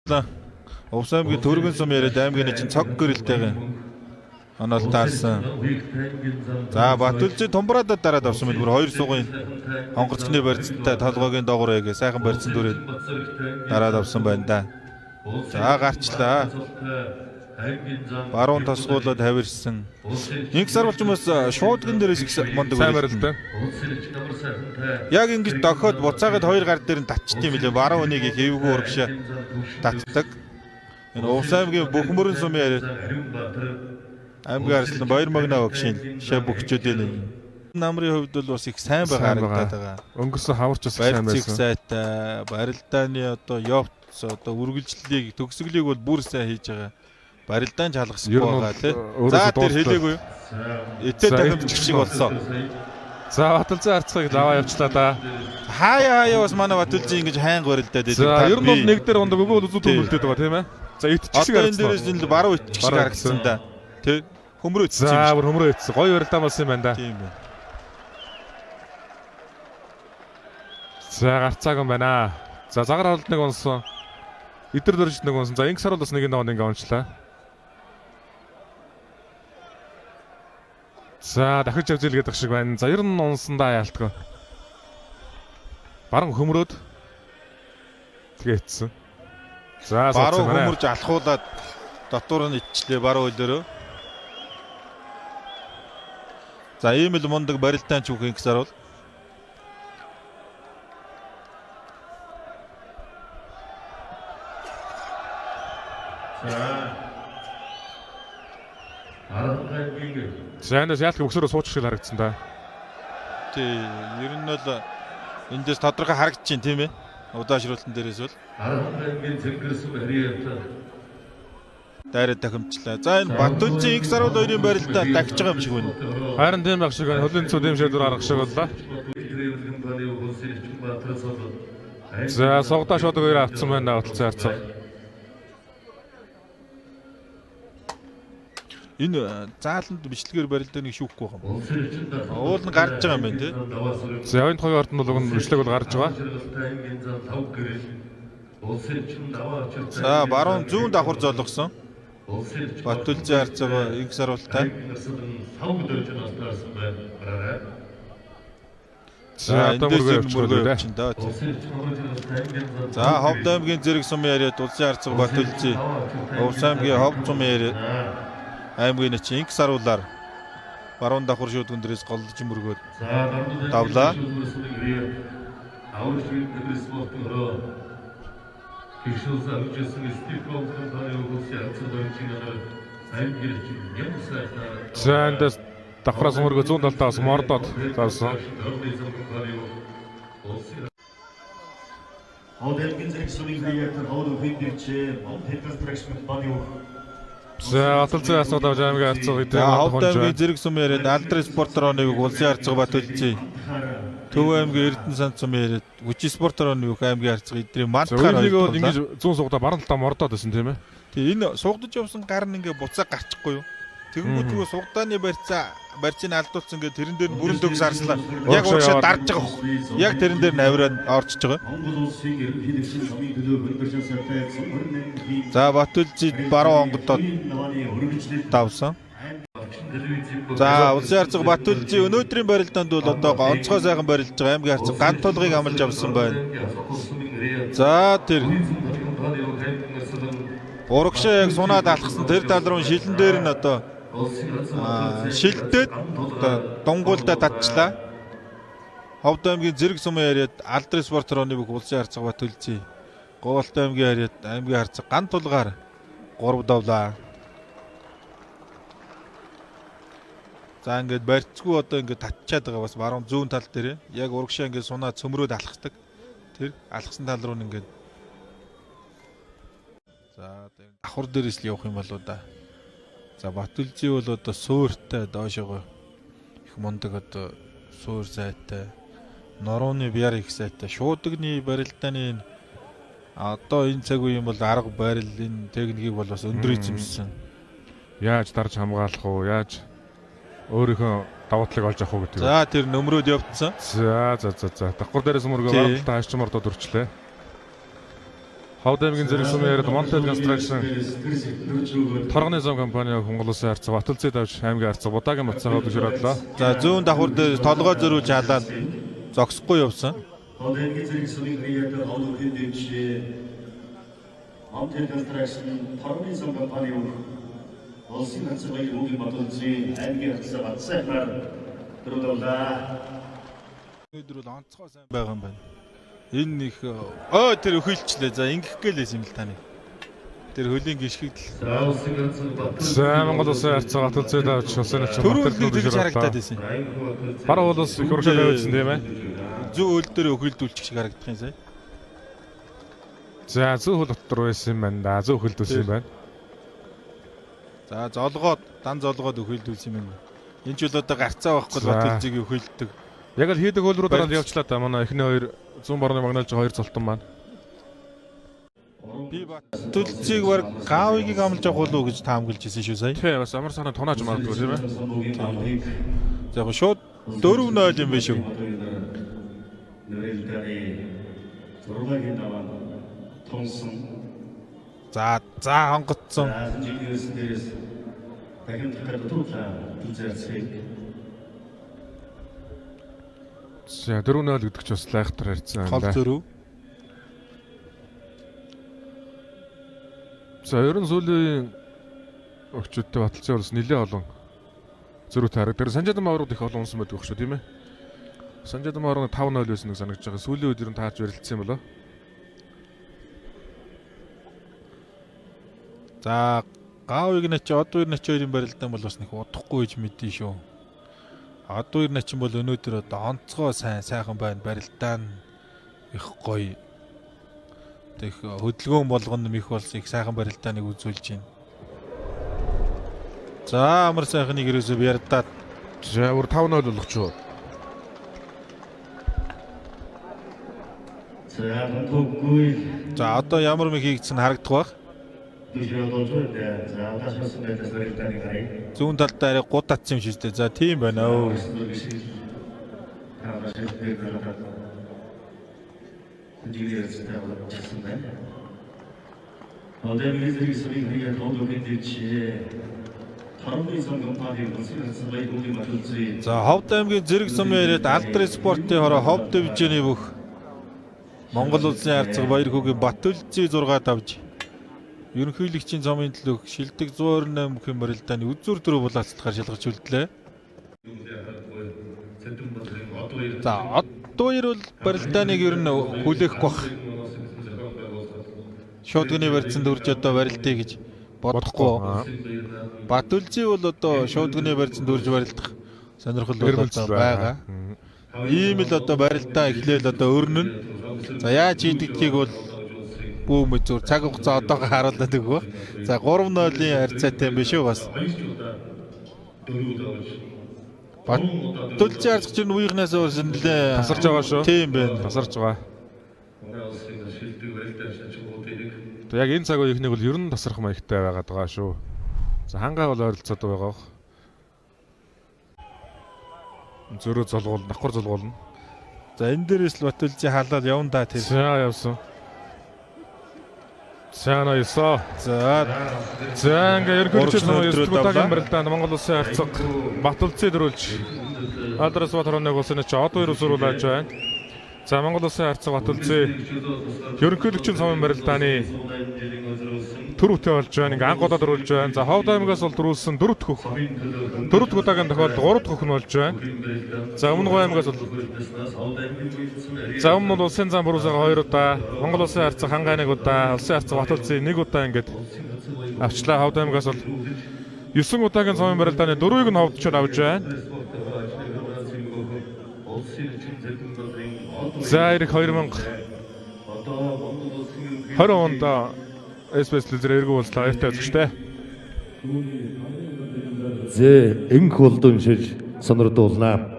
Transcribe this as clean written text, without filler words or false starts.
Увсаймгийн төргөн сум яриад аймгийн чинь цог гэрэлтэйгээ оноол таарсан. За Батүлжид Тумбрадад дараад авсан мэл бүр 2 сугын хонгорцны барьцтай толгойн доогуур ягээ сайхан барьцсан дүрээд дараад авсан байна да. За гарчлаа. Баруун тосгуулаад хавирсан. Инх сарвалч хүмүүс шуудган дээрээс их мондөг барилтай. Яг ингэж дохоод буцаагаад 2 гар дээр нь татчих юм лээ. Баруун үнийг их эвгүй урагшаа татдаг. Энэ Увсаймгийн Бөхмөрөн сумын яриад аймгийн арслан Баяр Магна багшийн шав бөхчүүдийн намрын хувьд бол бас их сайн харагдаад байгаа. Өнгөрсөн хаварч бас сайн байсан. Сайтай барилдааны одоо явц одоо үргэлжлэлийг төгсгөлийг бол бүр сайн хийж байгаа. Барилдаан ч халахсахгүй байгаа тий. За тэр хэлээгүй юу? Этэ дахин чиг болсон. За Батүлзэн харцгаыг аваа явчлаа да. Хаяа бас манай Батүлзэн ингэж хайнг барилдаад байдаг. За ер нь бол нэг дээр ондог өгөө үзүүлэлт үлдээд байгаа тийм ээ. За ит чиг харагдсан. Энэ дээрээс нь баруун ит чиг харагдсан да. Тий. Хөмрөө итсэн. За бүр хөмрөө итсэн. Гоё барилдаан болсон юм байна да. Тийм ээ. За гарцааг юм байна. За загар халд нэг онсон. Идэр дөрж нэг онсон. За инх сар бол бас нэг нэг ингээ онцлаа. За дахиж явзэлгээд ах шиг байна. За ер нь унсан да яалтгүй. Баран хөмрөөд тэгээдсэн. За баруун хөмөрж алхуулаад дотор нь итчлээ баруун хөлөөрөө. За ийм л мундаг барилдаан ч үгүй ингэсээр бол. За эндээс яалтгүй өксөрөө суучих шиг харагдсан да. Тий, ер нь бол эндээс тодорхой харагдаж байна тийм ээ. Удаашруулалтын дээрээс бол. Дайраа дахимжлаа. За энэ Батүлжин X сарууд хоёрын барилдаа дахиж байгаа юм шиг байна. Харин тийм байх шиг байна. Хөлийн цүд юм шийдвэр гаргах шиг боллоо. За согдоо шууд хоёр авцсан байна Батүлжин харцаг. Энэ зааланд бичлэгээр барилдааныг шүүхгүй байгаа юм. Уул нь гарч байгаа юм байна тий. За ойн хоёрын ордон бол уг нь бичлэг бол гарч байгаа. За баруун зүүн давхар золгосон. Батүлжин харцгаа инх сарвалтай. За мөргөө явчихсан да. За Ховд аймгийн зэрэг сум яриад улсын харцаг Батүлжин Увсаймгийн Ховд сум яриад аймгийн чинь инх сарвалаар баруун давхар шүүдгэн дээрээс голдож мөргөөд давлаа. За эндээс давхраас мөргөө зүүн талдаас мордоод заасан. За Батүлзэн асуудаг аймгийн харцаг гэдэг Ховд аймгийн зэрэг сум яриад Алдрын спортроо нэг улсын харцаг Батүлжин. Төв аймгийн Эрдэнэ санд сум яриад Хүчи спортроо нэг аймгийн харцаг эдрийн мантахаар бол ингэж зүүн сугдаа баруун талаа мордоод байсан тийм ээ. Тэг энэ сугдаж явсан гар нь ингээ буцаа гарчихгүй юу? Тэгэнгүүт нөгөө сугдааны барьцыг алдуулсан ингээ тэрэн дээр бүрэн төгс харслаа. Яг уушаа дарж байгаа хөх. Яг тэрэн дээр навраад орчиж байгаа. За Батүлжид баруун онгодод давсан. За улсын харцаг Батүлжин өнөөдрийн барилдаанд бол одоо онцгой сайхан барилж байгаа аймгийн харцаг ган тулгыг амлж авсан байна. За тэр урагшаа яг сунаад алхсан тэр тал руу шилэн дээр нь одоо шилдээд дунгуулдаа татчлаа. Ховд аймгийн зэрэг сум яриад Алдрын спортрооны бүх улсын харцаг Батүлжин Говьалт аймгийн яриад аймгийн харцаг ган тулгаар 3 давлаа. За ингээд барьцгүй одоо ингээд татчаад байгаа бас баруун зүүн тал дээр яг урагшаа ингээд сунаа цөмрөөд алхдаг. Тэр алхсан тал руу ингээд за давхар дээрээс л явах юм болоо да. За Батүлжин бол одоо суурьтай доошогоо их мундаг одоо суур зайтай норууны бяр их сайтай шуудагны барилдааны одоо энэ цаг үеийн бол арга барил энэ техникийг бол бас өндөр эзэмшсэн. Яаж дарж хамгаалах уу? Яаж өөрийнхөө даваатлыг олж авах уу гэдэг. За тэр нөмрөөд явцсан. За. Давхар дээрээс мөргөө баруун талаа хашч мордод өрчлээ. Ховд аймгийн зэрэг сумын яриад Montel Construction торгоны зам компани Монгол Улсын харьцаг Баталцыг давж аймгийн харьцаг Будагийн Батцаа хөшөөрлөө. За зүүн давхар дээр толгой зөрүүлж халаад зогсохгүй явсан. Ховд аймгийн зэрэг сумын яриад холбооны дэвшээ Montel Construction торгоны зам компани Улсын харьцаг Баярхүүгийн Баталцыг аймгийн харьцаг Батцаар дөрөвдөлаа. Өнөөдөр бол онцгой сайн байгаа юм байна. Энэ их тэр өхөлчлээ. За ингэх гэлээс юм л таны. Тэр хөлийн гიშгдэл. За Монгол Улсын харьцаг Баталцыг давж Улсын харьцаг Төрүүлэг тэгж харагдаад байсан. Бараг бол их урагшаа тавьсан тийм ээ. Зүү хөл дээр өхөлдүүлчих шиг харагдах юм сая. За зүү хөл дотор байсан юм байна да. Зүү хөлдүүлсэн юм байна. За дан золгоод өхөлдүүлсэн юм байна. Энэ ч бол одоо гарцаа байхгүй Баталцыг өхөлддөг. Яг л хийдэг хөл рүү дараа нь явчлаа та. Манай эхний хоёр зүүн борны магналж хоёр золтон маань. Би Баталцыг баг Гавигийг амлаж авах болов уу гэж таамаглаж ирсэн шүү сая. Тий, бас амар санаа тунааж магадгүй тийм ээ. За яг шууд 4-0 юм биш үү? За хонгоцсон. За 4-0 гэдэг ч бас лайхтар харьцсан Гол байна. зөрүү. За ерөн сүүлийн өгчөдтэй Баталцын улс нэлээд олон зөрүүтэй хараг. Тэр Санжадан аврууд их олон унсан байдаг шүү тийм ээ. Санжадан аврууд 5-0 байсан нэг санагдаж байгаа. Сүүлийн үед ер нь таарч барилдсан юм болоо. За Гавиг нач одоо ир нач хоёрын барилдаан бол бас нэг удахгүй гэж мэдэн шүү. Одоо ир нач бол өнөөдөр одоо онцгой сайхан байна. Барилдаан их гоё. Тэг хөдөлгөөн болгоно их болсон их сайхан барилдааныг үзүүлж байна. За амар сайхныг ерөөсөө ярдаад За өөр 5-0 болох ч юу. за одоо ямар мэг хийгдсэн харагдах байх. Зүүн талд арай гууд татсан юм шиг дээ. За тийм байна оо. За Ховд аймгийн зэрэг сумын яриад Алдар спортын хороо Ховд дивизионы бүх Монгол Улсын харьцаг Баярхүүгийн Баталцыг 6 давж ерөнхийлөгчийн замын төлөөх шилдэг 128 бүхэн барилдааны үзүүр дөрөв булаацлахаар шалгаж үлдлээ. За одоо ер бол барилдааныг ер нь хүлээх бах. Шуудганы барьцанд үрж одоо барилдъя гэж бодохгүй. Баталцыг бол одоо шуудганы барьцанд үрж барилдах сонирхол бол одоо байгаа. Ийм л одоо барилдаа эхлээл одоо өрнөн. За яаж хийдгийг бол бүүм зүр цаг хугацаа одоогоо харуулдаг өгөө. За 3-0-ийн харьцаатай юм биш үү бас. Баталцыг харьцагч чинь үеийнхнээс өөрс нэлээ Тасарч байгаа шүү. Тийм байна. Тасарч байгаа. Тэгээ яг энэ цаг үеийнхнийг бол ер нь тасрах маягтай байгаад байгаа шүү. За хангаа бол ойролцоод байгаа. Зөрөө золгуул, давхар золгуулна. За энэ дээрээс л Баталцыг халаад явна да тэр. За явсан. Сайн ойсоо. За ингээ ерөнхийдөө нөгөө 9 удаагийн барилдаанд Монгол Улсын харьцаг Баталцыг дөрүүлж Алдарс Батароныг улсын ч одоо 2 зөрүүлж байна. За Монгол Улсын харьцаг Баталцыг ерөнхийлөгчийн цомын барилдааны төрөвтэй болж байна. Ингээ анх удаа дөрүүлж байна. За Ховд аймгаас бол дөрүүлсэн 4 дахь хөх. 4 дахь удаагийн тохиолдолд 3 дахь хөх нь болж байна. За өмнө гоо аймгаас бол за өмнө нь улсын зам бүрүүсээ 2 удаа, Монгол Улсын харьцаг хангаа 1 удаа, Улсын харьцаг Баталцыг 1 удаа ингээд авчлаа. Ховд аймгаас бол 9 удаагийн цомын барилдааны 4-ыг нь Ховд ч авч байна. За ирэх 2020 онд SPS лизэр эргүү боллоо. Баяртай үзэгчтэй. Зэ энх болдон шиж сонирдуулнаа.